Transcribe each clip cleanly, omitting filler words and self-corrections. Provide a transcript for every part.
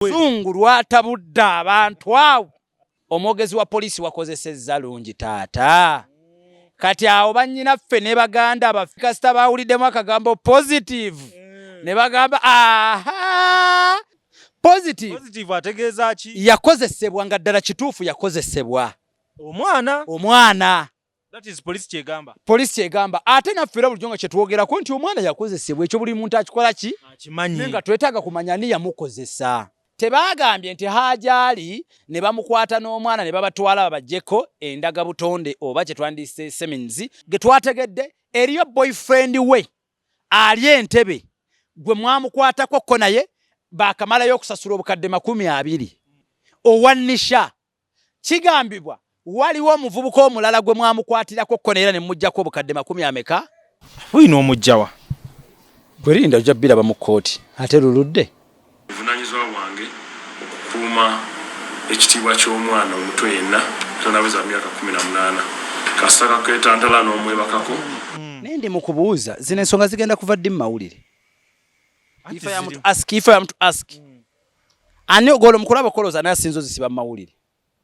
Zungu lwatabudde abantu awo. Omwogezi wa poliisi wakozesezza lungi taata. Kati awo bannyinaffe ne baganda abafika bawuliddemu akagambo positive. Ne bagamba aha positive ategeeza ki? Yakozesebwa nga ddala kituufu yakozesebwa. Omwana. That is police kyegamba. Police kyegamba. Ate naffe era bulijjo nga kye twogerako nti omwana yakozesebwa ekyo buli muntu akikola ki? Akimanyi. Nga twetaaga kumanya ni yamukozesa. Tebagambye nti hajali ne bamukwata n'omwana ne babatwala babajjeko endaga butonde oba kye twandise seminzi ge twategedde eriyo boyfriend we ali entebe gwe mwamukwatako ko naye bakamalayo okusasula obukadde 20 owanisha kigambibwa waliwo omuvubuka omulala gwe mwamukwatirako ko naye ne mujjako obukadde 10 ameka wino omujjawa gwerinda ojja biraba mu kooti ate luludde vunanyizwa wange okukuuma ekitiibwa ky'omwana omuto yenna tonaweza myaka 18 kasaka ketantala n'omwebakako nende mu kubuuza zino ensonga zigenda kuva ddi mu mawulire ifa ya mtu ask ani ogolo mukulaba koloza naye sinzo zisiba mu mawulire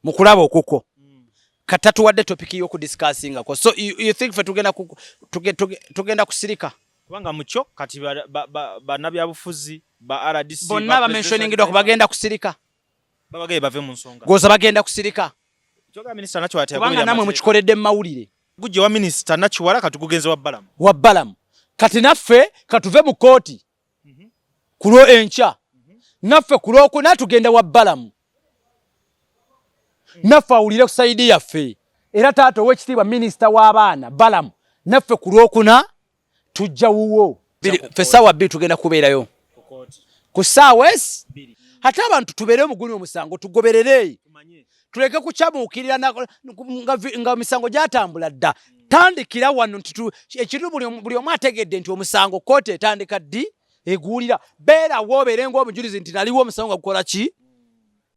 mukulaba okuko katatu wadde topic yo ku discussing ko so you think fe tugenda kusirika kubanga mucho kati bannabyabufuzi ba RDC bonna ba mentioningidwa kubagenda kusirika babagaye bave mu nsonga goza bagenda kusirika kyoga minister nacho ati kubanga namwe mukikoledde mu mawulire gujje wa minister nacho wala katukugenze wa Balaam kati naffe katuve mu kooti kulo encha naffe kuloko natugenda wa Balaam naffe awulire ku side yaffe era taata ow'ekitiibwa minister w'abaana Balaam naffe kulokuna tujja wuwo fesawa bi tugenda kubeerayo ku sawes hata abantu tubeere muguni omusango tugoberere tuleke kuchamuukirira nga misango gyatambula dda tandikira wano ekintu buli omu ategedde nti omusango kooti etandika ddi eguulira beera wobeere ng'omujulizi nti naliwo omusango nga gukola ki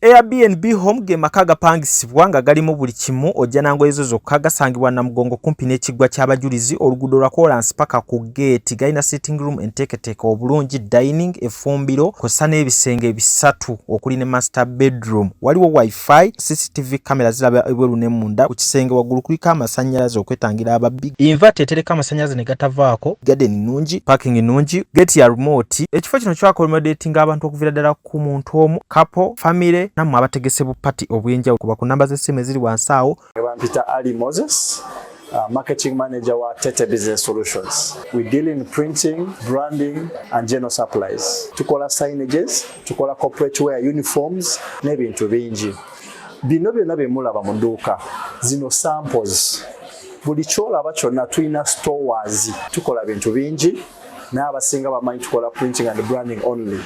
Airbnb home ge maka gapangisibwa nga galimu buli kimu ojja nango ezo zokka gasangibwa na mugongo kumpi n'ekiggwa ky'abajulizi oluguudo lwa Kolansi paka ku gate galina sitting room enteeketeeke obulungi dining efumbiro kosa n'ebisenge bisatu okuli ne master bedroom waliwo wifi CCTV kamera ziraba ebweru ne munda ku kisenge waggulu kuliko amasannyalaze okwetangira ababbi inverter etereka amasannyalaze ne gatavaako garden nnungi parking nnungi gate ya remote ekifo kino kyakommodating abantu okuviira ddala ku muntu omu couple family namwe abategese bu party obwenjawulo kuba ku namba z'essimu eziri wansi awo. Peter Ali Moses, marketing manager wa Tete Business Solutions. We deal in printing, branding and general supplies. Tukola signages, tukola corporate wear uniforms n'ebintu bingi. Bino byonna bye mulaba mu dduuka zino samples. Buli kyolaba kyonna tulina stores. Tukola bintu bingi n'abasinga bamanyi tukola printing and branding only.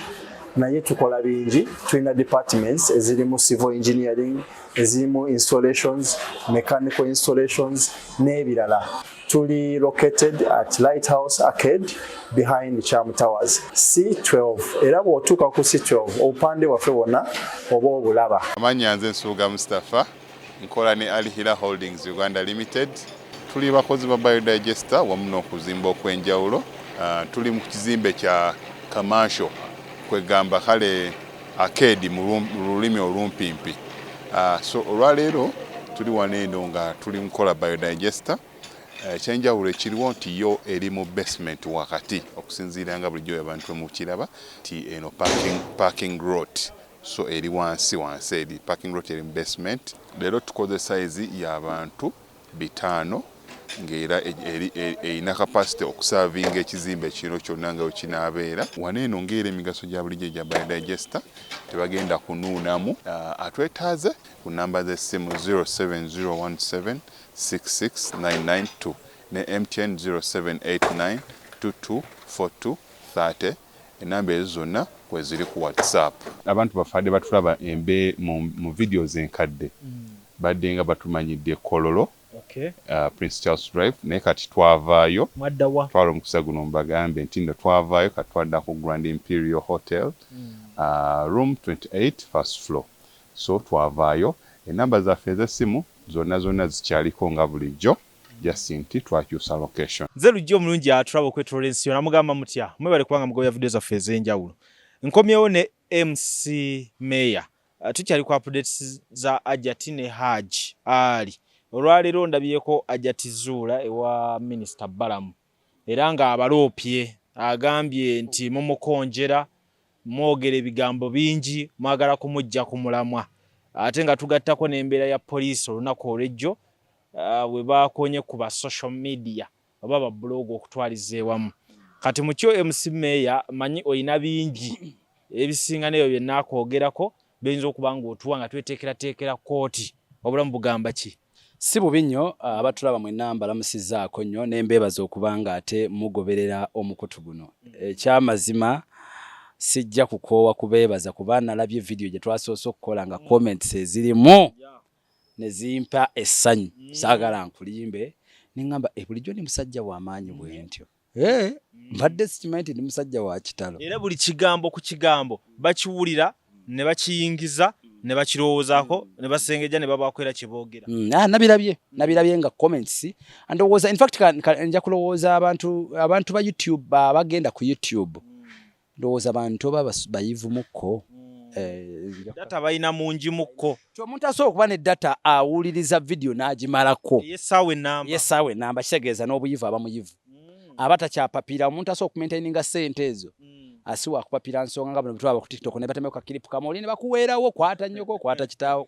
Naye tukola bingi tulina departments ezirimu civil engineering ezirimu installations mechanical installations n'ebirala tuli located at Lighthouse Arcade behind Charm Towers C12 era bw'otuuka ku C12 obupande waffe wonna oba obulaba. Amanya nze Nsuuga Mustafa nkola ne Alihira Holdings Uganda Limited tuli bakozi ba biodigester wamu n'okuzimba okwenjawulo tuli mu kizimbe kya commercial kwegamba kale arcade mu lulimi olumpimpi so olwaleero tuli waneeno nga tuli nkola biodigester ekyenjawulo ekiriwo nti yo eri mu basement wakati okusinziira nga bulijjo abantu mu kiraba ti eno parking lot so eri wansi eri parking lot eri mu basement leero tukoze size y'abantu 5 ngera erina capacity okuservinga ekizimbe kino kyonna nga wekinaabeera waneeno ngera emigaso gya bulijjo gya biodigester tebagenda kunuunamu atwetaaze ku namba z'essimu 07017669992 ne MTN 0789224230 enamba ezo zonna kweziri ku WhatsApp. Abantu bafadde batulaba mu videos enkadde badde nga batumanyidde Kololo Prince Charles Drive naye kati twavaayo twala omukisa guno mbagambe nti ndo twavaayo kati twadda ku Grand Imperial Hotel room 28 first floor so twavaayo enamba zaffe ez'essimu zonna zikyaliko nga bulijjo just nti twakyusa location. Nze lujjo omulungi atulaba okwetolola ensi yonna mugamba mutya mwebale kubanga mugoya video zaffe ez'enjawulo nkomyewo ne MC Mayor tukyali ku updates za Hajat ne Haji Ali olwaleero ndabyeko Hajat Zurah ewa Minister Balaam era nga abalopye agambye nti mumukonjera mwogera ebigambo bingi mwagala kumujja ku mulamwa ate nga tugattako n'embeera ya poliisi olunaku olw'ejjo we bakonye ku ba social media oba ba blog okutwaliza ewamu kati mu kyo MC Mayor manyi oyina bingi ebisinga neyo byenakwogerako benzo okubanga otuwa nga tweteekerateekera kooti obulamu bugamba ki si bubi nnyo abatulaba mu ennamba lamusizaako nnyo n'embeebaza okubanga ate mugoberera omukutu guno ekyamazima sijja kukoowa kubeebaza kuba nalabye video gye twasoose okukola nga comments ezirimu ne zimpa essanyu saagala nkulimbe neŋŋamba bulijjo ni musajja w'amaanyi bwe ntyo mbadde sikimanyi nti ndi musajja wa kitalo era buli kigambo ku kigambo bakiwulira ne bakiyingiza ne bakirowoozaako ne basengeja ne babaako era kye boogera nabirabye nga comments ndowooza in fact nja kulowooza abantu ba YouTube bagenda ku YouTube ndowooza abantu oba bayivu mukko data balina mungi mukko omuntu asobola okuba ne data awuliriza video n'agimalako yesaawe ennamba kitegeeza n'obuyivu abamuyivu aba takyapapiira omuntu asobola okumaintaininga ssente ezo asiwa akupapira nsonga nga bano bitwaba ku TikTok ne batemeka kilipu kamoli ne bakuweerawo kwata nnyoko kwata kitaawo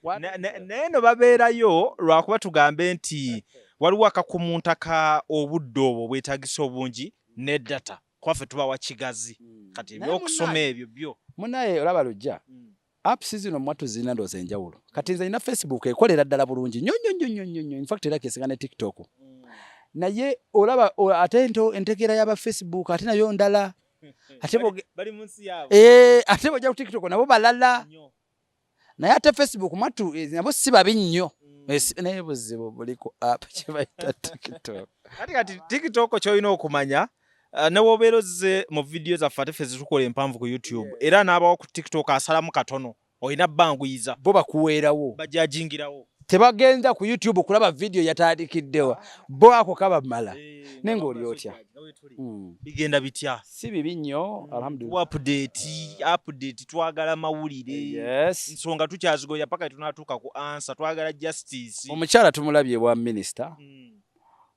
neno babeerayo lwakuba tugambe nti waliwo akakumunta ka obudde obwo bwetagisa obungi ne data kwaffe tubawa kigazi kati ebyokusoma ebyo byo munaye olaba lujja apps zino mwatu zina ndooza enjawulo kati nze ina Facebook ekolera ddala bulungi nnyo in fact era kesinga ne TikTok naye olaba ate entegeera y'aba Facebook ate nayo ndala ate bali munsi yaabo ate bojja ku TikTok nabo balala naye ate Facebook mwatu nabo si babi nnyo naye buzibu buliko app kye bayita TikTok kati TikTok ky'olina okumanya ne wobeera ozze mu video zaffe ate ffe zitukola empanvu ku YouTube era n'abawo ku TikTok asalamu katono olina banguyiza bo bakuweerawo bajajingirawo tebagenza ku YouTube kulaba video yatandikiddewa bo ako kabamala nenga oli otya bigenda bitya si bibi nnyo alhamdulillah update twagala mawulire nsonga tukyazigoya paka tunatuuka ku answer twagala justice omukyala tumulabye bwa minister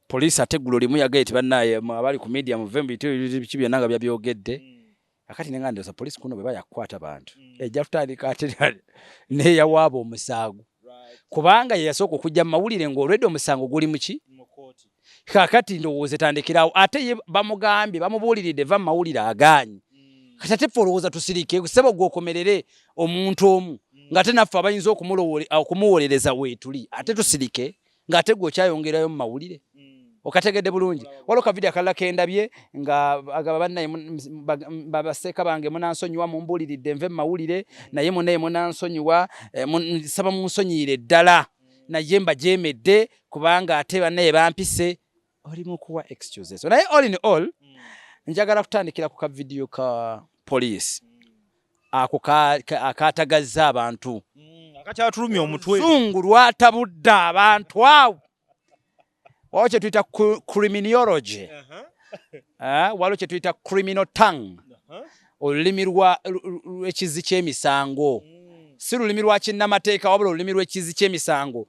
police ateggulo limu yagaye tibannaye abali ku media muve mu bitu byonna nga byogedde akati nenga ndoza police kuno bwe bayakwata abantu ejja tutandika ate neyawaaba omusango kubanga yasooka okujja mu mawulire ng'olwedde omusango guli muki kakati ndowooza tandikirawo ate bamugambye bamubuuliridde va mu mawulire agaanyi kati ate ffe olowooza tusirike kusebo gwokomerere omuntu omu ng'ate naffe abayinza okumuwolereza weetuli ate tusirike ng'ate gwokyayongerayo mu mawulire okategedde bulungi waliwo kavidiyo akalala kendabye nga agaba bannaye babaseeka bange munansonyiwa mumbuuliridde nve mu mawulire naye munaye munansonyiwa nsaba munsonyiire ddala naye mbajeemedde kubanga ate bannaye bampise olimu kuwa excuses naye all in all njagala kutandikira ku kavidiyo ka police ako akatagazza abantu akakyatulumya omutwe zungu lwatabudde abantu awo waliwo kye tuyita criminology waliwo kye tuyita criminal tongue olulimi lw'ekizi ky'emisango si lulimi lwa kinnamateeka wabula olulimi lw'ekizi ky'emisango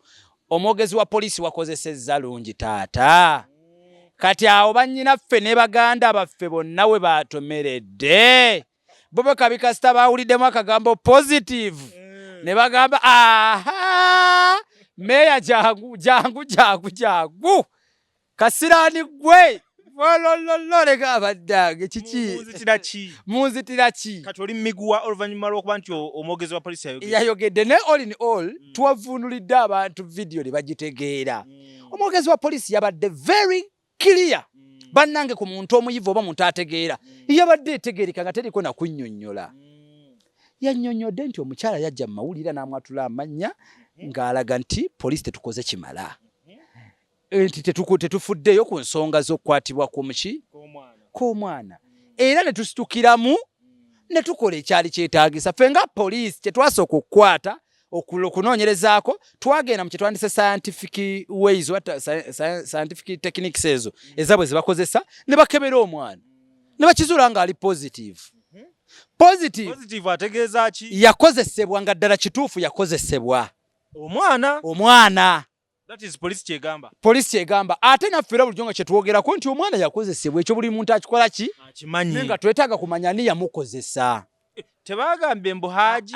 omwogezi wa poliisi wakozesezza lungi taata kati awo bannyinaffe ne baganda baffe bonna we batomeredde bo bekabikasita bawuliddemu akagambo positive ne bagamba aha meya jangu kasirani gwe wololololeka abaddange kiki munzitira ki kati oli miguwa oluvannyuma lw'okuba nti omwogezi wa poliisi yayogedde ne all in all tuwavunulidde abantu video ne bagitegeera omwogezi wa poliisi yabadde very clear bannange ku muntu omuyivu oba muntu ategeera yabadde etegeereka nga teriko nakunnyonnyola yannyonnyodde nti omukyala yajja mu mawulire n'amwatula amannya ng'alaga nti poliisi tetukoze kimala nti tetufuddeyo ku nsonga z'okukwatibwa k'omwana era ne tusitukiramu ne tukola ekyali kyetaagisa ffe nga poliisi kyetwasooka okukwata okunoonyerezaako twagenda mu kyetwandise scientific ways scientific techniques ezo ezabwe ze bakozesa ne bakebera omwana ne bakizuula ng'ali positive Positive ategeeza ki? Yakozesebwa nga ddala kituufu yakozesebwa. Omwana. That is police kyegamba. Police kyegamba. Ate naffe era bulijjo nga kye twogerako nti omwana yakozesebwa ekyo buli muntu akikola ki? Akimanyi. Nenga twetaaga kumanya ani yamukozesa. Tebagambye mbu Haji.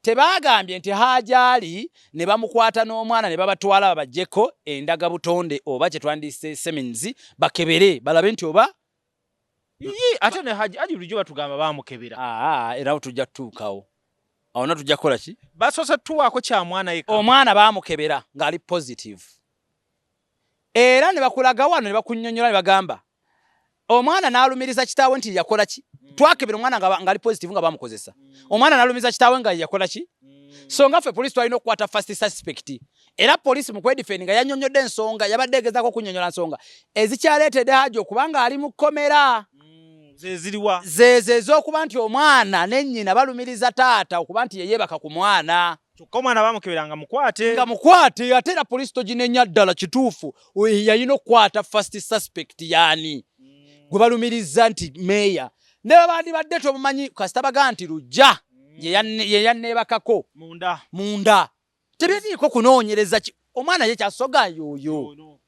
Tebagambye nti Haji ali ne bamukwata n'omwana ne babatwala babajjeko endaga butonde oba kye twandise seminzi bakebere balabe nti oba ate ne Haji bulijjo batugamba baamukebera. Era tujja tutuukawo. Awo na tujja kukola ki? Basoose tuwaako kya mwana yekka. Omwana baamukebera ng'ali positive. Era ne bakulaga wano ne bakunnyonnyola ne bagamba omwana n'alumiriza kitaawe nti yakola ki? Twakebera omwana ng'ali positive nga bamukozesa. Omwana n'alumiriza kitaawe nga yakola ki? So nga ffe police twalina okukwata first suspect. Era police mu kwedifendi nga yannyonnyodde ensonga yabadde egezaako okunnyonnyola nsonga ezikyaleetedde Haji okubanga ali mu kkomera. Zeziriwa. Ez'okuba nti omwana ne nnyina balumiriza taata okuba nti ye yeebaka ku mwana. Kyokka omwana baamukebera nga mukwate. Nga mukwate ate era police toginenya ddala kituufu yalina okukwata first suspect yaani. Gwe balumiriza nti meeya. Ne babandibadde tomumanyi kasita baga nti Lujja ye yanneebakako. Munda. Tebiriiko kunoonyereza omwana ye kyasoga yoyo.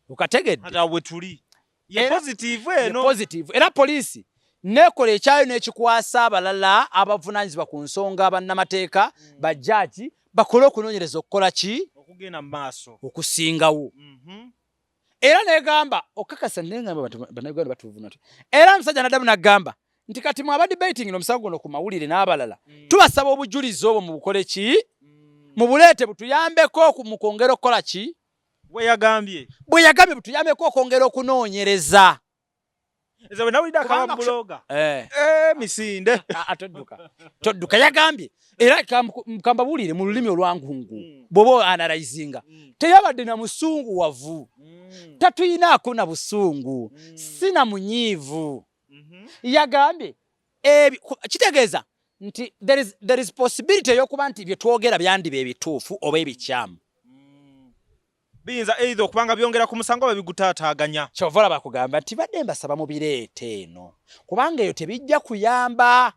Okategedde. Ate we tuli. Ye positive eno. Positive. Era police nekola ekyayo n'ekikwasa abalala abavunaanyizibwa ku nsonga bannamateeka bajjaaji bakole okunoonyereza okukola ki? Okugenda mu maaso. Okusingawo. Era negamba okakasa nengamba bannayuganda batuvuna. Era omusajja n'addamu n'agamba nti kati mwaba debating n'omusango guno ku mawulire n'abalala tubasaba obujulizi obwo mu bukole ki? Mu buleete butuyambeko mu kwongera okukola ki? Bwe yagambye butuyambeko okwongera okunoonyereza. Ezo nawulira kama bloga. Misinde. Todduka yagambye. Era mukamba bulire mu lulimi olwangungu. Bobo analyzinga. Teyabadde na musungu wavu. Tatuyinaako na busungu. Sina munyiivu. Yagambye kitegeeza nti there is possibility yokuba nti bye twogera byandiba ebituufu oba ebikyamu. Biyinza either okubanga byongera ku musango babigutaataaganya. Kyovola bakugamba nti badde mbasaba mu bireete eno. Kubanga eyo tebijja kuyamba.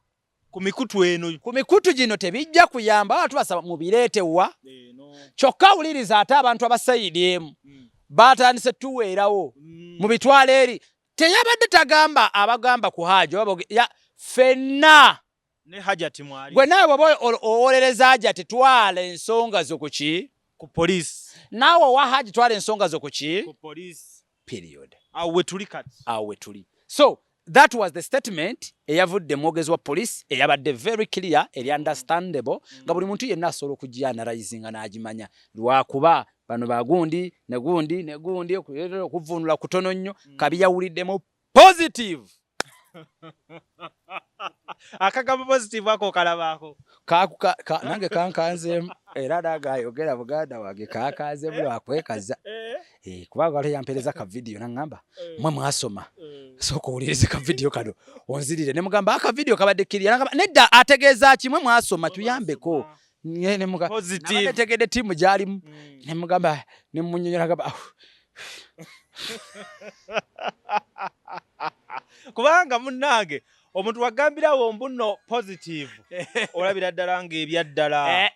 Ku mikutu eno. Ku mikutu gino tebijja kuyamba. Abantu basaba mu bireete wa. Kyokka wuliriza ate abantu abasayidi emu. Batandise tuweerawo. Mu bitwalo eri. Teyabadde tagamba abagamba ku Haji. Fenna. Ne Hajat mwali. Gwe naawe bw'oba owolereza Hajat twala ensonga zo ku ki? Ku police. Naawe wa Haji twala ensonga zo ku ki? Ku police. Period. Awe tuli kati. Awe tuli. So that was the statement eyavudde mwogezi wa police eyabadde very clear eri understandable nga buli muntu yenna asobola okugianalyzinga n'agimanya lwakuba bano bagundi negundi okuvunula kutono nnyo kabi yawuliddemu positive. Akagamba positive ako kalabaako. Nange kankanzeemu era nagayogera Buganda wange kakaze buli akwekaza. Kuba gale yampereza ka video nangamba mwe mwasoma. Soko ulirize ka video kano onzirire ne mugamba aka video kabadde kiriya nangamba nedda ategeeza kimwe mwasoma tuyambeko. Ne muga positive tegede timu jalimu ne mugamba ne munyonyola gamba kubanga munnange omuntu wagambirawo mbuno positive olabira ddala ng'ebyaddala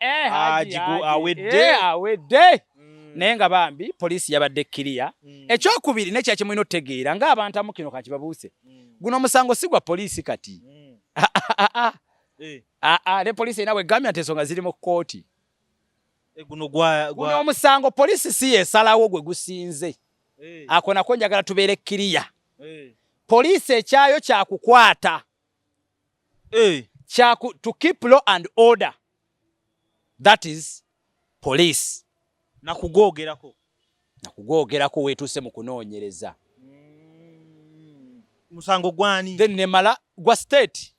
awedde nenga bambi polisi yabadde clear ekyokubiri nekya kimwe notegeera ng'abantu amu kino kakibabuuse guno musango sigwa polisi kati ne polisi inawe gambya nti ensonga ziri mu kooti guno omusango polisi si yesalawo gwe gusinze ako nako njagala tubeere clear. Police ekyayo kyakukwata. To keep law and order. That is police. Nakugogerako wetuuse mu kunoonyereza. Musango gwani? Then nemala gwa state.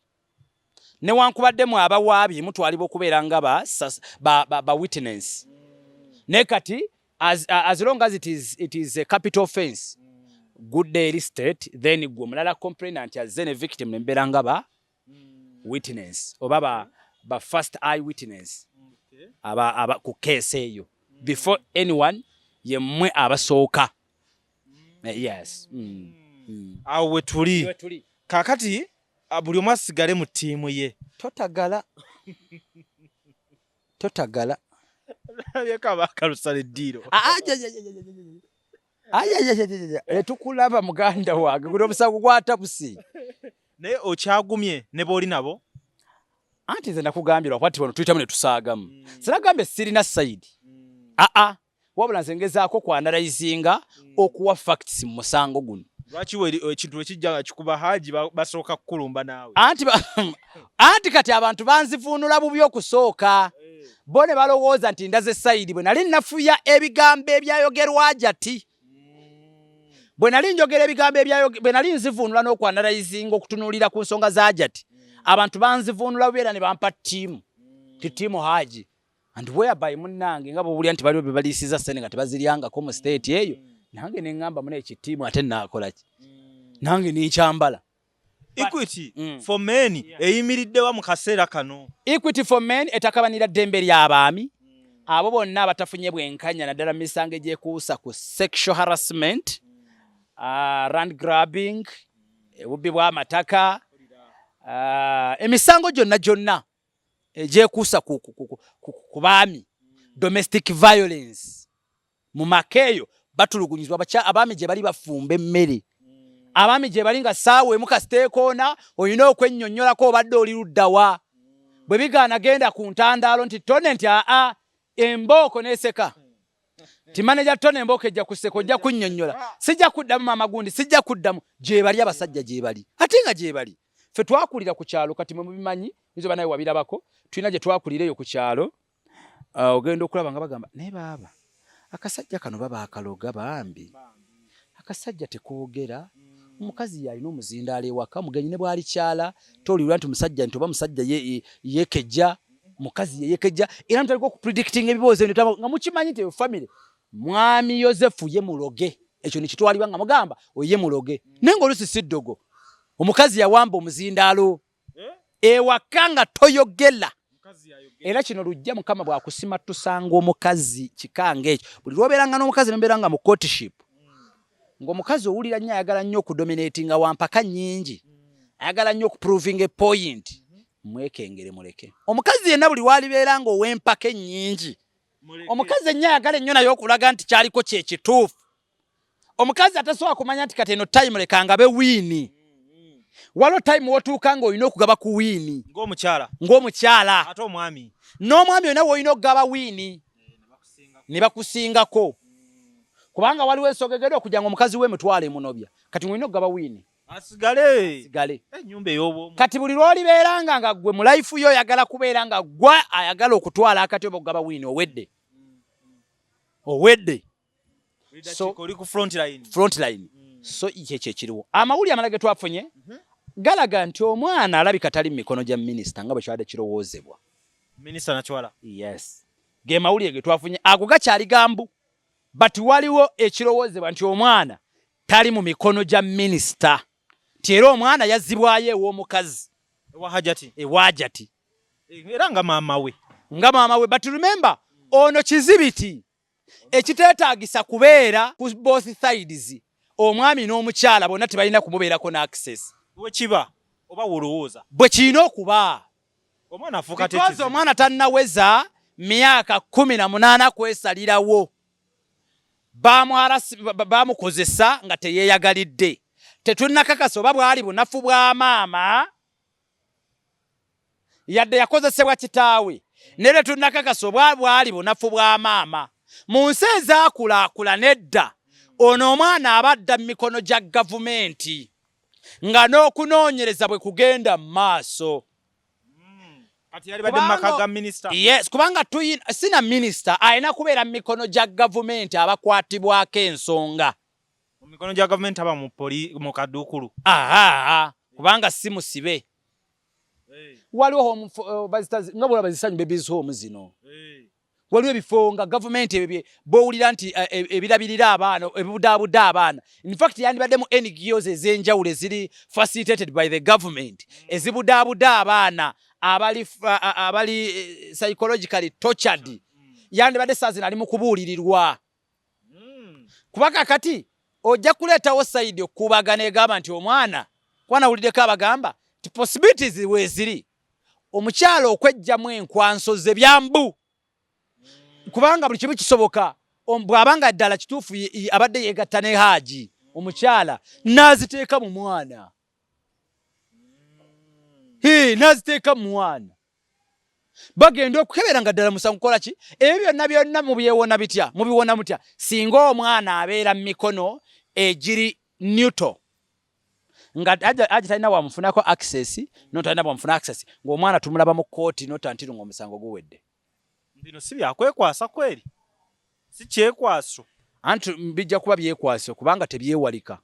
Newankubadde abawaabi mutwalibwa okubeera nga ba witness. Nekati as long as it is a capital offense. Good day state then gwe mulala complainant azze ne victim nembeera nga ba witness oba ba first eye witness aba ku case eyo before anyone yemmwe abasooka. Yes. Awe tuli kakati buli omu asigale mu ttiimu ye. Totagala. Yeka bakalusala eddiiro. Tukulaba muganda wange guno obusago gwatabusi. Naye okyagumye ne booli nabo? Anti nze nakugambira kwati wano tuyitamu ne tusaagamu. Sinagambe sirina side. Wabula nze ngezaako kwanalayizinga okuwa facts mu musango guno. Lwaki ekintu ekijja kikuba Haji basooka kukulumba naawe? Anti kati abantu banzivuunula bubi okusooka. Bo ne balowooza nti ndaze side bwe nali nafuya ebigambo ebyayogerwa Hajati. Bwe nali njogera ebigambo bwe nali nzivuunula n'okwanalayizinga okutunuulira ku nsonga za Hajati. Abantu banzivuunula bubi era ne bampa ttiimu. Ttiimu Haji. And whereby munnange nga bw'obulya nti baliwo be baliisiza ssente nga tebaziryangako mu state eyo. Nange ne ngamba muna ekittiimu ate naakola ki? Nange n'ekyambala. Equity for men eyimiriddewa mu kaseera kano. Equity for men etakabanira ddembe ly'abaami. Abo bonna abatafunye bwenkanya naddala misango egyekuusa ku sexual harassment, land grabbing, obubbi bw'amataka, emisango gyonna egyekuusa ku baami, domestic violence. Mu makeeyo batulugunyizwa abaami gye bali bafumba emmere. Abaami gye bali nga saawa emu kasiteekoona olina okwennyonnyolako obadde oli luddawa. Bwe bigaana genda ku ntandaalo nti tone nti embooko n'eseka. Ti manager tone embooko ejja kuseka ojja kunnyonnyola. Sijja kuddamu mama gundi, sijja kuddamu. Gye bali abasajja gye bali. Ate nga gye bali. Ffe twakulira ku kyalo kati mwe mubimanyi, nizo banaye wabirabako. Tulina gye twakulireyo ku kyalo. Ogenda okulaba nga bagamba ne baaba. Akasajja kano baba akaloga bambi. Akasajja tekoogera. Omukazi yalina omuzindaalo ewaka, mugenyi ne bwali kyala, toliwulira nti musajja nti oba musajja yeekejja, mukazi yeekejja, era mutaliko okupredicting ebiboozi nga mukimanyi nti family. Mwami Yozefu ye muloge. Ekyo ne kitwalibwa nga mugamba oye muloge. Naye ng'oluusi si ddogo. Omukazi yawamba omuzindaalo. Ewaka nga toyogera. Era kino lujja Mukama bw'akusima tusanga omukazi kikange ekyo. Buli lw'obeeranga n'omukazi n'obeeranga mu courtship. Ng'omukazi owulira nnyo ayagala nnyo okudominatinga wampaka nnyingi. Ayagala nnyo okuproving a point. Mwekengere muleke. Omukazi yenna buli walibeera ng'ow'empaka ennyingi. Omukazi ennyo ayagala ennyo naye okulaga nti kyaliko kye kituufu. Omukazi atasobola kumanya nti kati eno time leka ngabe wiini. Waliwo time wotuuka ng'olina okugaba ku wiini. Ng'omukyala. Ate omwami. N'omwami yonna w'olina okugaba wiini. Ne bakusingako. Kubanga waliwo ensonga egenda okujja ng'omukazi we mutwale munobya. Kati ng'olina okugaba wiini. Asigale. Ennyumba ey'obwomu. Kati buli lw'olibeeranga nga ggwe mu life yo oyagala kubeera nga ggwe ayagala okutwala akati oba okugaba wiini owedde. So oli ku front line. So kyekyo ekiriwo. Amawulire amalala ge twafunye galaga nti omwana alabika tali mu mikono gya minisita nga bwe kyabadde kirowoozebwa. Minisita Nachwala. Yes. Ge mawulire ge twafunye ago gakyali gambu. But waliwo ekirowoozebwa nti omwana tali mu mikono gya minisita. Ti era omwana yazzibwayo ew'omukazi. Ewa Hajati. Era nga maama we. But remember, ono kizibiti. Ekiteetaagisa kubeera ku both sides. Omwami n'omukyala bonna tebalina kumubeerako n'access. Bwe kiba oba wolowooza. Bwe kirina okuba. Omwana afuuka tetezi. Omwana tannaweza myaka 18 kwesalirawo. Baamukozesa nga teyeeyagalidde. Tetunnakakasa oba bwali bunafu bwa maama. Yadde yakozesebwa kitaawe. Ne tetunnakakasa oba bwali bunafu bwa maama. Mu nsi ezaakulaakulana nedda. Ono omwana abadda mu mikono gya gavumenti. Nga n'okunoonyereza bwe kugenda mu maaso. Kati yali badde mu maka ga minisita. Yes, kubanga sina minisita alina kubeera mu mikono gya gavumenti abakwatibwako ensonga. Mu mikono gya gavumenti aba mu kaduukulu. Kubanga si musibe. Waliwo nga bw'olaba zisanyu babies home zino. Waliwo ebifo nga gavumenti bowulira nti ebirabirira abaana ebibudaabuda abaana. In fact yandibadde mu NGOs ez'enjawulo eziri facilitated by the government ezibudaabuda abaana abali psychologically tortured. Yandibadde saa zino ali mu kubuulirirwa. Kubanga kati ojja kuleetawo sayidi okubagana egamba nti omwana kwanawuliddeko abagamba possibilities weziri omukyalo okwejjamu enkwanso ze byambu kubanga buli kibi kisoboka bw'abanga ddala kituufu abadde yeegatta ne Haji omukyala n'aziteeka mu mwana n'aziteeka mu mwana bagenda okukebera nga ddala musango kukola ki ebyo byonna mubyewona bitya mubiwona mutya singa omwana abeera mu mikono egiri neutral nga Haji talina wamufunako access notalina wamufuna access ng'omwana tumulaba mu kooti notantiru ng'omusango guwedde. Bino si byakwekwasa kweri si kyekwaso anti bijja kuba byekwaso kubanga tebyewalika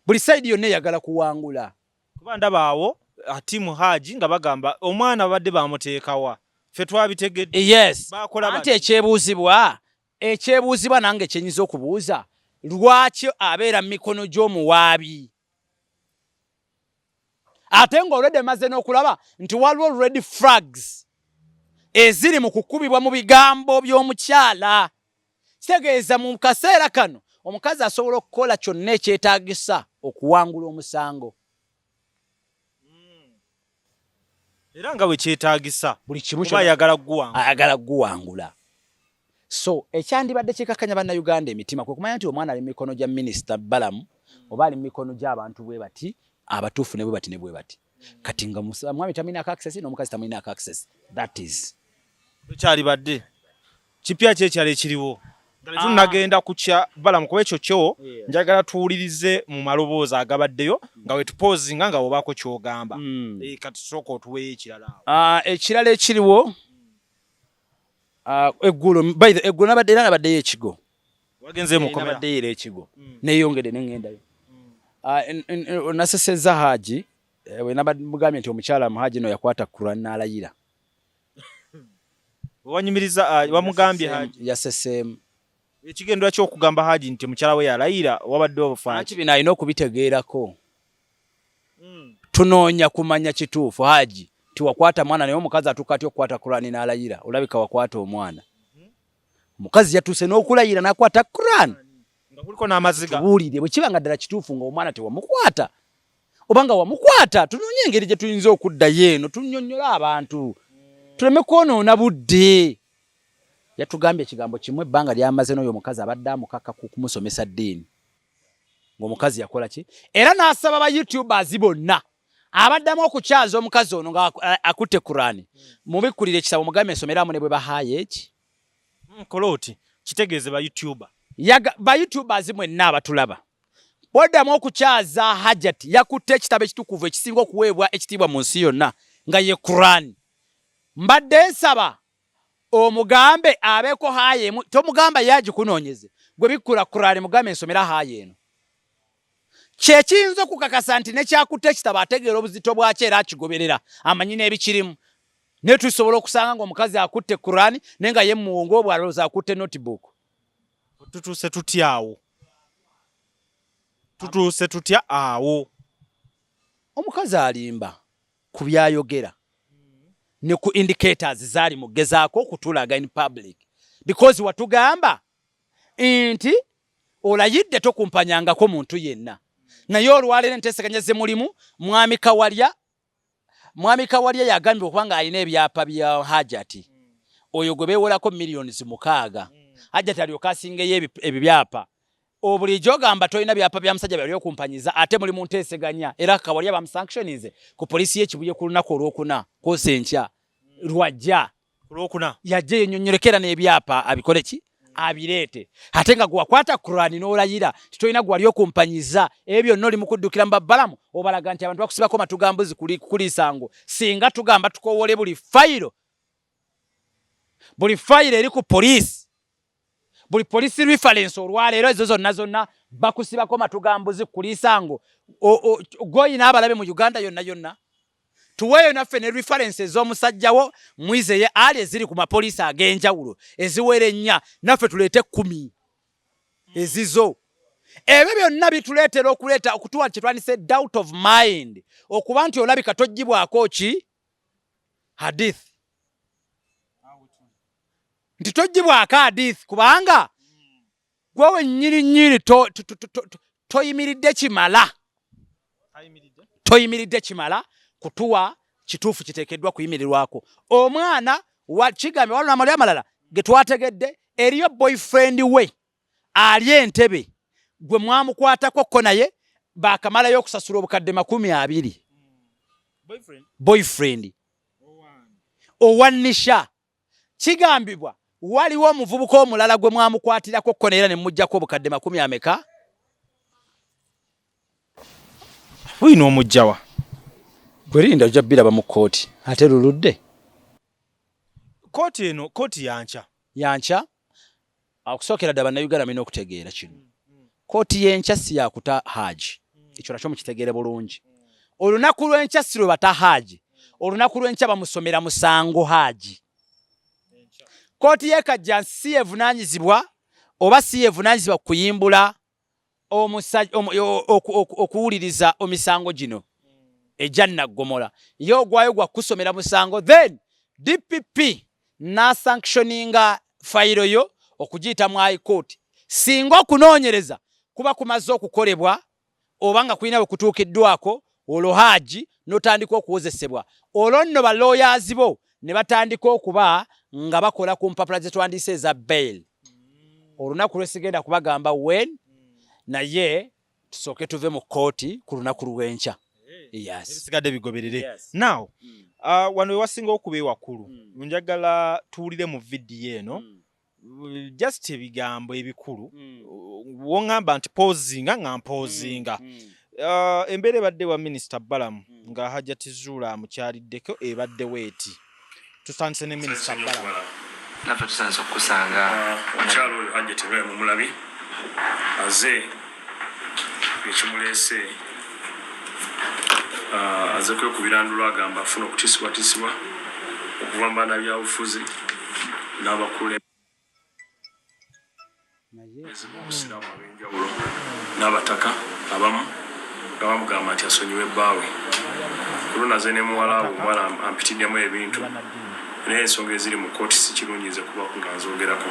buli side yonna eyagala kuwangula kuba ndabaawo atimu Haji nga bagamba omwana badde bamuteekawa ffe twabitegedde yes anti ekyebuuzibwa nange kyenyiza okubuuza lwaki abeera mu mikono gy'omuwaabi ate ng'olwedde maze n'okulaba nti waliwo red flags eziri mu kukubibwa mu bigambo by'omukyala kitegeeza mu kaseera kano omukazi asobola okukola kyonna ekyetaagisa okuwangula omusango era nga bwe kyetaagisa buli kimu ayagala kuguwangula. So ekyandibadde kikakanya bannayuganda emitima kwe kumanya nti omwana ali mu mikono gya minisita Balaam oba ali mu mikono gy'abantu bwe bati abatuufu ne bwe bati kati nga mwami tamina access n'omukazi tamina access that is kyalibadde kipya kyekyalo ekiriwo tunagenda kukya Balaam kuba ekyo kyo njagala tuwulirize mu maloboozi agabaddeyo nga we tupozinga nga wobaako ky'ogamba kati sooka otuweeyo ekirala ekiriwo eggulu nabaddeyo ekigo wagenze mukomera nabaddeyo ekigo neeyongedde nengendayo nasesezza Haji we nabamugambye nti omukyala Haji no yakwata Quran n'alayira wanyumiriza wamugambye Haji yaseseemu ekigendera ky'okugamba Haji nti mukyala we yalayira wabadde obufaanyi bino alina okubitegeerako tunoonya kumanya kituufu Haji tiwakwata mwana naye omukazi atuuka ati okukwata Quran n'alayira olabika wakwata omwana omukazi yatuuse n'okulayira n'akwata Quran nga kuliko n'amaziga tubuulire bwe kiba nga ddala kituufu ng'omwana tewamukwata obanga wamukwata tunoonye engeri gye tuyinza okuddayo eno tunnyonnyola abantu tuleme kwonoona budde. Yatugambye ekigambo kimu ebbanga lyamaze n'oyo omukazi abadde amukaka kumusomesa ddiini ng'omukazi yakola ki era n'asaba ba YouTubers bonna abaddamu okukyaza omukazi ono nga akutte Quran mubikkulire ekisabo mugambe ensomeramu ne bwe bahaaye eki koloti kitegeeze ba YouTubers mwenna abatulaba boddamu okukyaza Hajat yakutte ekitabo ekitukuvu ekisinga okuweebwa ekitiibwa mu nsi yonna nga ye Quran mbadde nsaba omugambe abeeko haaye tomugamba yagikunoonyeze gwe bikkula Quran mugambe ensomera haaye eno kyekiyinza okukakasa nti nekyakutte ekitabo ategeera obuzito bwakyo era akigoberera amanyi n'ebikirimu naye tusobola okusanga ng'omukazi akutte Quran naye nga ye muwongo obwalowooza akutte notebook. tutuuse tutya awo omukazi alimba ku byayogera ne ku indicators zaali mugezaako okutulaga in public because watugamba nti olayidde tokumpanyangako muntu yenna naye olwaleero enteeseganya ze mulimu mwami Kawalya yagambye okubanga alina ebyapa bya Hajati oyo gwe beewolako millions 6 Hajati alyoka asingeyo ebyapa obulijjo ogamba tolina byapa bya musajja byali okumpanyiza ate muli mu nteeseganya era Kawalya bamusanctionize ku polisi y'Ekibuye ku lunaku olwokuna kosenkya lwajja olwokuna yajja yennyonnyolekera n'ebyapa abikole ki abireete ate nga gwakwata Quran n'olayira titolina gwali okumpanyiza ebyo byonna oli mu kuddukira mu Balaam obalaga nti abantu bakusibako matugambuzi kuliisango singa tugamba tukowole buli fayiro eri ku poliisi buli police reference olwaleero ezo zonna bakusibako matugambuzi kuliisango goyina abalabe mu Uganda yonna tuweeyo naffe ne references z'omusajjawo mwizeye ali eziri ku mapoliisi ag'enjawulo eziwere 4 naffe tuleete 10 ezizo ebyo byonna bituleetera okutuwa kyetwandise doubt of mind okuba nti olabika tojjibwako ki hadith nti tojjibwako hadith kubanga gwewe nnyini toyimiridde kimala toyimiridde kimala kutuwa kituufu kiteekeddwa kuyimirirwako. Omwana kigambe waliwo amalya amalala ge twategedde eriyo boyfriend we ali entebe gwe mwamukwatako ko naye baakamalayo okusasula obukadde 20. Boyfriend owanisha kigambibwa waliwo omuvubuka omulala gwe mwamukwatirako ko neera ne mujjako obukadde 10 ameka. Wino omujjawa Bwerinda ojja biraba mu kooti ate luludde kooti eno kooti yancha akusookera ddala bannayuganda balina okutegeera kino. Kooti y'enkya si yakuta haji, ekyo nakyo mukitegeere bulungi. Olunaku lw'enkya si lwe bata haji, olunaku lw'enkya bamusomera musango haji. Kooti y'ekajja si yevunaanyizibwa oba si yevunaanyizibwa kuyimbula okuwuliriza omisango gino ejja Naggomola. Ye ogwayo gwa kusomera musango, then DPP n'asanctioninga fayiro yo okugiyita mu High Court. Singa okunoonyereza kuba kumaze okukolebwa oba nga kulina we kutuukiddwako olwo haji n'otandika okuwozesebwa. Olwo nno ba lawyers bo ne batandika okuba nga bakola ku mpapula ze twandiise eza bail. Olunaku lwesigenda kubagamba when naye tusooke tuve mu kooti ku lunaku lw'enkya. Yes. Ebisigadde bigoberere. Now, wano wasinga okuba wakulu. Njagala tuwulire mu video eno. Just ebigambo ebikulu. Wongamba nti pozinga nga mpozinga. Embere badde wa Minister Balaam nga Hajat Zurah mukyaliddeko ebadde weeti. Tusandise ne Minister Balaam. Nafe tusanze okusanga omukyalo oyo Hajat nga mumulabi aze ekimulese aze kwekubirandula agamba afuna okutisibwatisibwa okuva mu baana byabufuzi n'abakulu obusiraamu ab'enjawulo n'abataka abamu nga bamugamba nti asonyiwe bbaawe. Kulunaze ne muwala we omuwala ampitiddemu ebintu naye ensonga eziri mu kooti si kirungi nze kuba nga nzoogerako.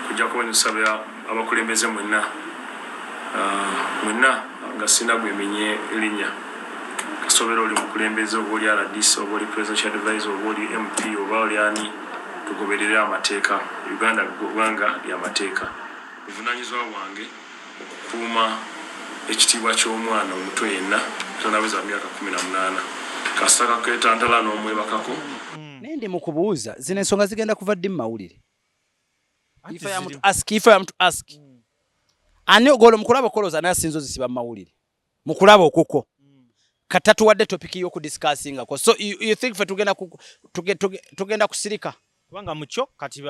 Kujja kuba nsabira abakulembeze mwenna nga sina gwemenye erinnya kasobera oli mukulembeze oba oli RDC oba oli presidential advisor oba oli MP oba oli ani tugoberere amateeka. Uganda ggwanga ly'amateeka. Buvunaanyizibwa bwange okukuuma ekitiibwa ky'omwana omuto yenna tonaweza myaka 18 kasaka ketantala n'omwebakako. Naye ndi mu kubuuza zino ensonga zigenda kuva ddi mu mawulire? If I am to ask. Ani ogolo mukulaba okoloza naye asinzo zisiba mu mawulire. Mukulaba okuko. Katatu wadde topic y'oku discussing ko. So you think fe tugenda kusirika? Kubanga mucho kati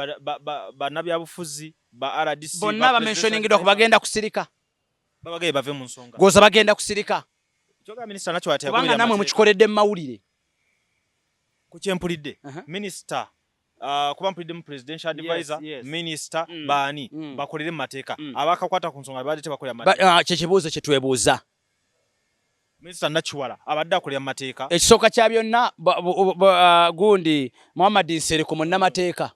bannabyabufuzi ba RDC bonna ba mentioning ndo bagenda kusirika. Babagaye bave mu nsonga. Goza bagenda kusirika. Kyoga minister nacho ate yagoberera. Kubanga namwe mukikoledde mu mawulire. Kukyempulidde. Minister kuba mpulidde mu presidential advisor, minister bani bakolere mu mateeka. Abakakwata ku nsonga badde tebakolera mateeka. Kyekibuuzo kye twebuuza. Minister Nachiwala abadde akolera mu mateeka. Ekisooka kya byonna gundi Muhammad Nsereko munnamateeka.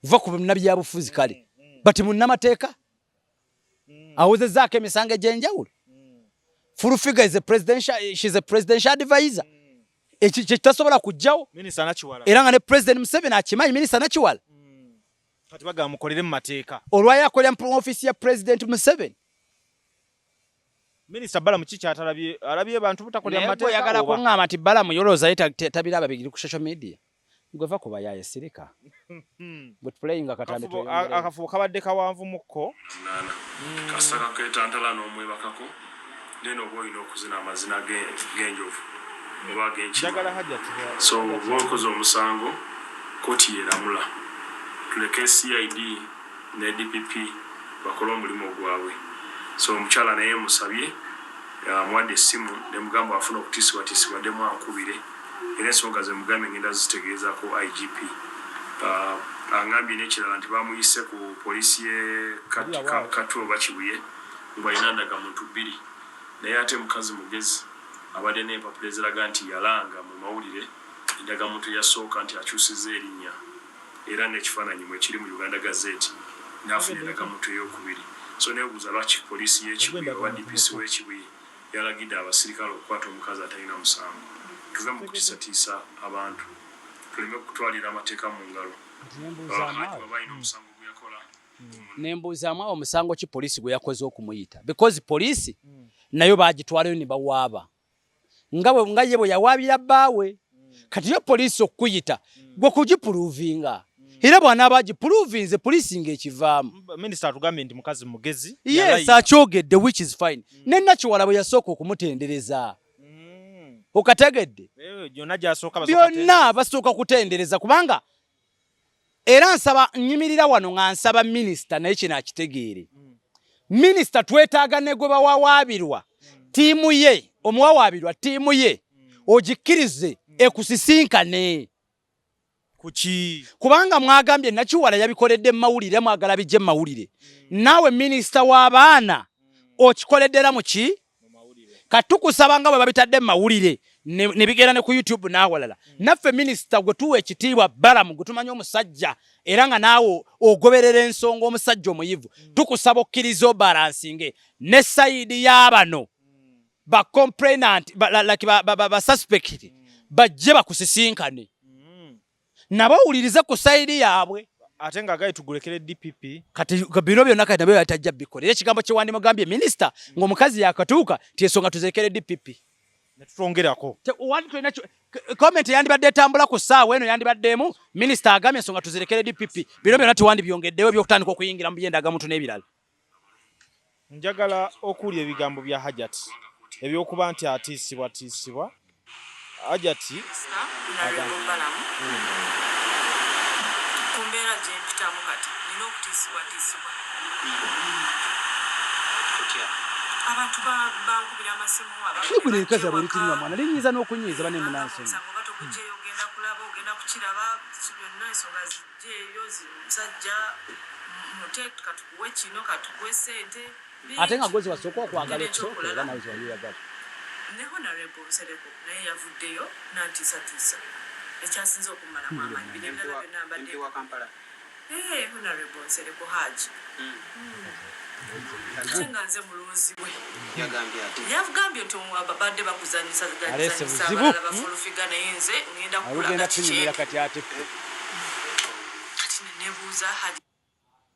Va ku bannabyabufuzi kale. Bati munnamateeka. Awozezzaako emisango egy'enjawulo. Full figure is a presidential, she's a presidential advisor. Ekitasobola kujjawo. Minister Nachiwala. Era nga ne President Museveni akimanyi Minister Nachiwala. Kati bagamba mukolere mu mateeka. Olwayo akolera mu office ya President Museveni. Minister Balaam chichi atalabye alabye bantu butakolera mu mateeka. Yagala kungamba nti Balaam yoloza tabiraba bigiri ku social media. Ngova kuba yaye sirika. But playing akatambe to akafuuka badde kawanvu mukko. Kasaka ketantala n'omwebakako. Neno boyina okuzina amazina g'enjovu. Jagala Hajat. So bokoze omusango kooti yeramula. Tuleke CID ne DPP bakola omulimu gwabwe. So omukyala naye musabye mwadde essimu ne mugamba afuna okutisibwatisibwa ddemu ankubire era ensonga ze mugambe ngenda zitegeeza ku IGP. Angambye n'ekirala nti bamuyise ku poliisi ye Katulo Bakibuye ng'alina ndagamuntu 2 naye ate mukazi mugezi abadde n'empapula eziraga nti yalanga mu mawulire endagamuntu yasooka nti akyusizza erinnya era n'ekifaananyi mwe kiri mu Uganda Gazette n'afuna endagamuntu ey'okubiri. So nebuuza lwaki poliisi y'Ekibuye oba DPC w'Ekibuye yalagidde abasirikale okukwata omukazi atalina musango. Tuve mu kutiisatiisa abantu, tuleme kutwalira amateeka mu ngalo. Babalina omusango gwe yakola. Nembuuzaamu awo omusango ki poliisi gwe yakoze okumuyita, because poliisi nayo baagitwalayo ne bawaaba nga ye bwe yawaabira bbaawe. Kati yo poliisi okuyita gwe kugipuluvinga era bw'anaaba agipuluvinze poliisi ng'ekivaamu. Minisita atugambye nti mukazi mugezi. Yes, akyogedde, which is fine. Ne Nakiwala bwe yasooka okumutendereza okategedde byonna basooka kutendereza kubanga era nsaba nyimirira wano nga nsaba minisita naye kino akitegeere. Minisita twetaaga ne gwe bawawaabirwa ttiimu ye, omuwawaabirwa ttiimu ye ogikkirize ekusisinkane. Kuki? Kubanga mwagambye Nakiwala yabikoledde mu mawulire, mwagala bijje mu mawulire. Naawe minisita w'abaana okikoleddera mu ki? Kati tukusaba nga bwe babitadde mu mawulire ne bigenda ne ku YouTube n'awalala. Naffe minisita gwe tuwa ekitiibwa Balaam gwe tumanyi omusajja era nga naawe ogoberera ensonga omusajja omuyivu. Tukusaba okkiriza obalansinge ne sayidi y'abano ba complainant ba suspect bajje bakusisinkane. Nabo owulirize ku sayidi yaabwe. Ate nga gayi tugulekere DPP. Kati bino byonna kati nabyo yatajja bikole. Era ekigambo kye wandimugambye minisita ng'omukazi yakatuuka tyensonga tuzekere DPP. Ne tutongerako. Comment yandibadde etambula ku ssaawa eno yandibaddemu minisita agambye ensonga tuzirekere DPP. Bino byonna tewandibyongeddewo ebyokutandika okuyingira mu byendagamuntu n'ebirala. Njagala okuwulya ebigambo bya Hajat ebyokuba nti atiisibwa. Hajat kumbeera gye mpitamu kati nina okutiisibwa. Abantu bankubira amasimu Nigule nkazi abulitinywa mwana linyiza n'okunyiza bane munansi. batokujjeyo ogenda kulaba ogenda kukiraba byonna ensonga zijjeeyo musajja mute katukuwe kino katukuwe ssente. Ate nga gozi wasooka okwagala ekisooka era nawe ziwaliraga. Ne Honorable Nsereko naye yavuddeyo n'antiisatiisa. Ekyasinze okumalamu amaanyi bino ebirala byonna mbadde wa Kampala. Honorable Nsereko Haji. Nga nze mulunzi we yagambye nti abadde bakuzanyisa abalala bafulufiga naye nze ngenda kukulaga kati ate nebuuza Haji.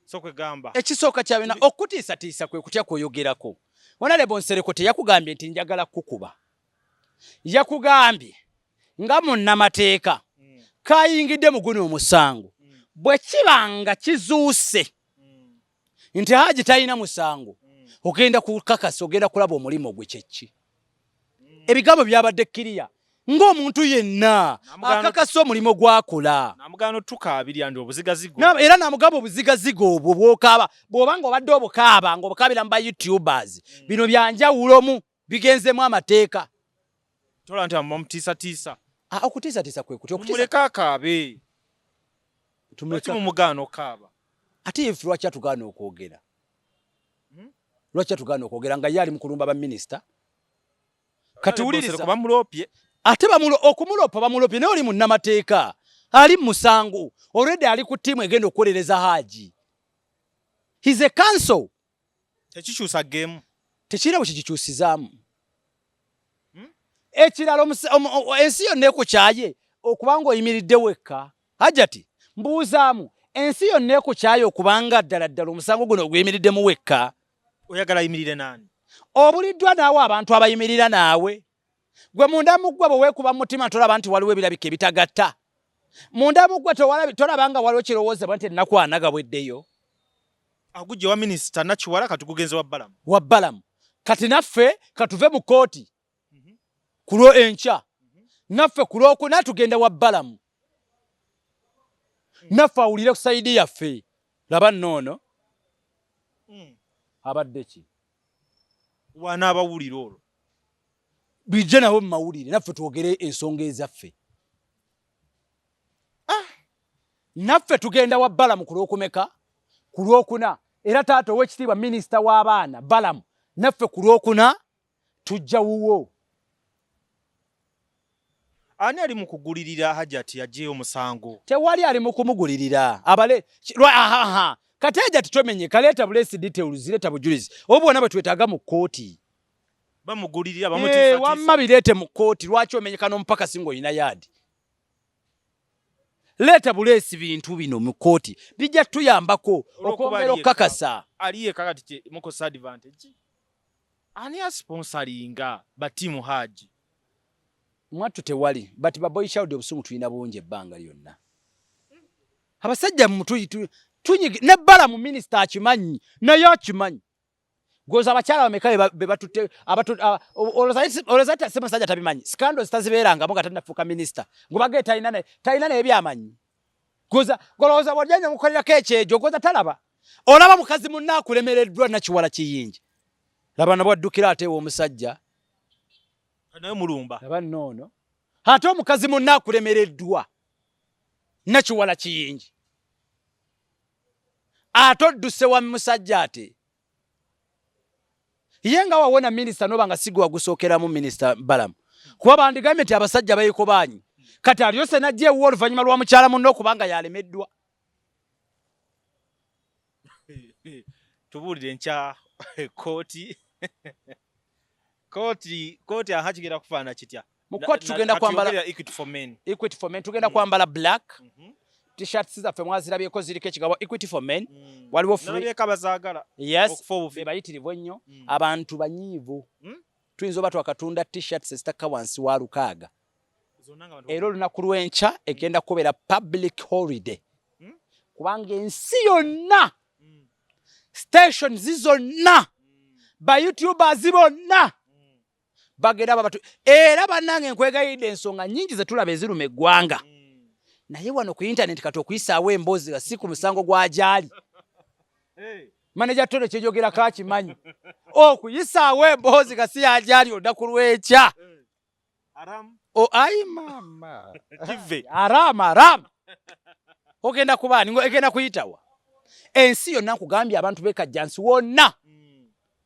Sokwegamba Ekisooka kyabina okutiisatiisa kwe kutya kwoyogerako. Honorable Nsereko teyakugambye nti njagala kukuba. Yakugambye nga munnamateeka kayingidde mu guno omusango bwe kibanga kizuuse nti Haji talina musango ogenda kukakasa ogenda kulaba omulimu gwe kyeki. Ebigambo byabadde kkiriya ng'omuntu yenna akakasa omulimu gwakola. namugano tukaabirya ndi obuzigazigo. Era namugamba obuzigazigo obwo bw'okaaba bw'obanga obadde obukaaba ng'obukaabira mu ba YouTubers bino byanjawulomu bigenzemu amateeka. Tola nti amumutiisatiisa. Okutiisatiisa kwe kutya tumuleka akaabe. Tumuleka mumugano kaaba. Ate ifu lwaki atugaana okwogera? Lwaki atugaana okwogera nga yali mu kulumba ba minisita? Kati wuliriza kuba mulopye. Ate okumulopa bamulopye naye oli munnamateeka. Ali musango. Already ali ku ttiimu egenda okukolereza Haji. He's a council. Tekikyusa game. Tekirina bwe kikikyusizaamu. Ekirala ensi yonna ekukyaye okubanga oyimiridde wekka. Hajati mbuuzaamu ensi yonna ekukyaye okubanga ddala omusango guno oguyimiriddemu wekka. Oyagala yimirire nani? Obuliddwa naawe abantu abayimirira naawe. Gwe munda muggwa bwe weekuba mu mutima tolaba nti waliwo ebirabika ebitagatta. Munda muggwa tolabanga waliwo kirowoozebwa nti ennaku anagabweddeyo. Agujje wa minisita Nakiwala katugugenze wa Balaam. Wa Balaam. Kati naffe katuve mu kooti. Kulo enkya. Naffe kulokuna tugenda wa Balaam. Naffe awulire ku sayidi yaffe. Laba nnono. Abadde ki? Wana abawulira olwo. Bijje nabo mu mawulire naffe twogere ensonga ezaffe. Naffe tugenda wa Balaam kulwokumeka? Kulwokuna. Era taata ow'ekitiibwa minisita w'abaana Balaam. Naffe kulwokuna tujja wuwo. Ani ali mu kugulirira Hajat yajeyo omusango? Tewali ali mu kumugulirira. Kati Hajat twemenye kaleeta bulesi details zileta bujulizi. Obwona bwe twetaaga mu kooti. bamugulirira bamutiisa wamma bireete mu kooti lwaki omenyekana omupaka singo ina yadi leeta buleesi bintu bino mu kooti bijja tuyambako okwongera okukakasa aliye kakati mukosa advantage ani asponsoringa batimu Haji mwattu tewali but baboy child obusungu tulina bungi ebbanga lyonna abasajja mutu tunyigi ne Balaam minister akimanyi naye akimanyi goza abakyala bameka be batutte olozata sema sajja tabimanyi scandals tazibeeranga muga tannafuuka minister ngubage talina ne ebyamanyi goza goloza bwajanya mukolera kechejo goza talaba olaba mukazi munna akulemereddwa na kiwala kiyingi laba nabwo addukira ateewo omusajja naye mulumba laba nnono ate omukazi munna akulemereddwa na kiwala kiyingi ate odduse wa musajja ate yenga wawona minister noba nga sigwa gusookeramu minister Balaam kuba bandigambye nti abasajja bayiko baanyi kati aliyose najje wo oluvannyuma lwa mukyala munno okubanga yalemeddwa tubuulire nkya kooti ahakigenda kufaana kitya mu kooti tugenda kwambala equity for men tugenda kwambala black t-shirts zaffe mwazirabyeko ziriko ekigabo equity for men waliwo free yes bebayitirivu ennyo abantu banyiivu tuyinza oba twakatunda t-shirts ezitakka wansi wa 600 era olunaku lw'enkya egenda kubeera public holiday kubanga ensi yonna stations zonna ba youtubers bonna bagenda babatu era bannange nkwegayidde ensonga nnyingi zetulaba eziruma eggwanga naye wano ku internet kati okuyisaawo emboozi nga si ku musango gw'ajaali manager tole kyejogera kakimanyi okuyisaawo emboozi nga si ajaali olunaku lw'ekya ayi mama arama ogenda kubaani egenda kuyitawa ensi yonna nkugambye abantu bekajjansi wonna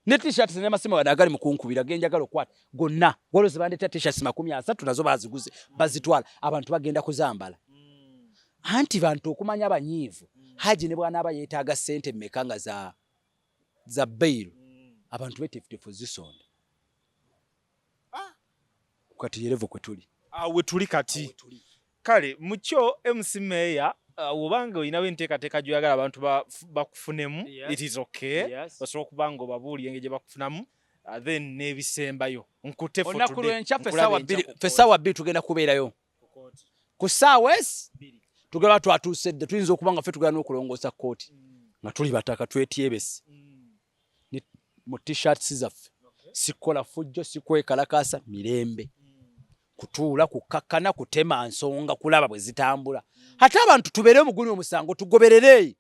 ne t-shirts ne masima wadagali mukunkubira genjagala okwata gonna goloze bandeta t-shirts 30 nazo baziguze bazitwala abantu bagenda kuzambala anti bantu okumanya abanyiivu Haji ne bwana aba yeetaaga sente mmekanga za bail abantu betefutefu zisonda kati yerevo kwetuli awe tuli kati kale mucho MC Mayor obanga oyinawo enteekateeka gy'oyagala abantu bakufunemu it is okay osobola okubanga obabuulire engeri gye bakufunamu then n'ebisembayo nkute olunaku lw'enkya ffe ssaawa 2 tugenda kubeerayo ku ssaawa tugenda twatuuse dde tuyinza okuba nga ffe tugenda n'okulongoosa kooti nga tuli bataka twetyebesi mu t-shirts zaffe sikola fujjo sikwekalakaasa mirembe kutuula kukakkana kutema nsonga kulaba bwe zitambula ate abantu tubeere omuguni omusango tugoberere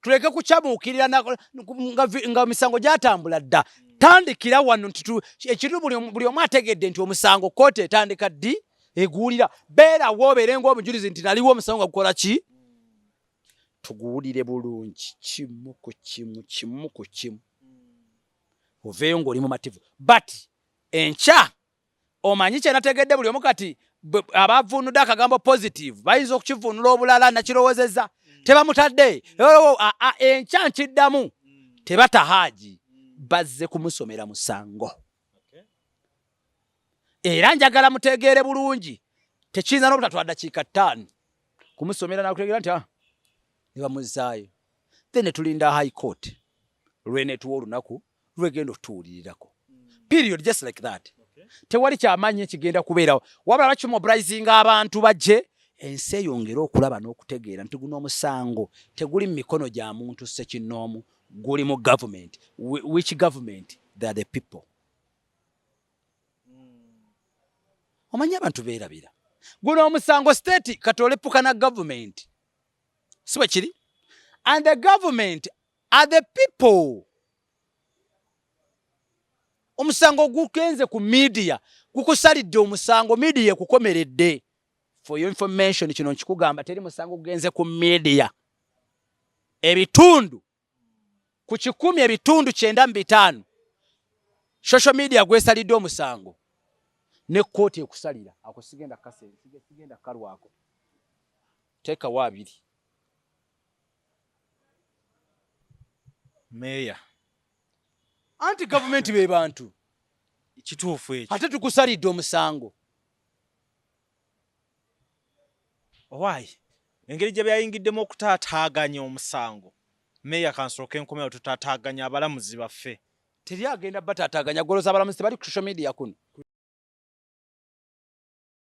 tuleke kukyamuukirira nga misango gyatambula dda tandikira wano ekintu buli omu ategedde nti omusango kooti etandika ddi eguulira beerawo obeere ng'omujulizi nti naliwo omusango nga gukola ki tuguwulire bulungi kimu ku kimu oveeyo ng'oli mumativu but enkya omanyi kyenategedde buli omu kati abavunudde akagambo positive bayinza okukivunula obulala nakirowoozezza tebamutadde enkya nkiddamu tebata Haji bazze kumusomera musango era njagala mutegeere bulungi tekiyinza n'obutatwala dakiika 5 kumusomera nakutegeera nti ne bamuzaayo then ne tulinda high court lwenetuwa olunaku lwegenda otuwulirirako period just like that tewali kyamanyi ekigenda kubeerawo wabula bakimobilizinga abantu bajje ensi eyongera okulaba n'okutegeera nti guno omusango teguli mu mikono gya muntu ssekinnoomu guli mu government. Which government? They are the people. Omanyi abantu beerabira guno omusango state katolepuka na government siwe kiri and the government are the people. Omusango gukenze ku media gukusalidde omusango media kukomeredde. For your information kino nkikugamba teri musango gugenze ku media ebitundu ku 10 ebitundu 95 social media gwesalidde omusango ne kooti ekusalira ako sigenda kase sigenda kalwako teka wabiri Mayor anti government be bantu kituufu ekyo ate tukusalidde omusango owaayi engeri gye byayingiddemu okutaataaganya omusango meya kansooka enkomewo tutaataaganya abalamuzi baffe teri agenda bataataaganya goloza abalamuzi tebali ku social media kuno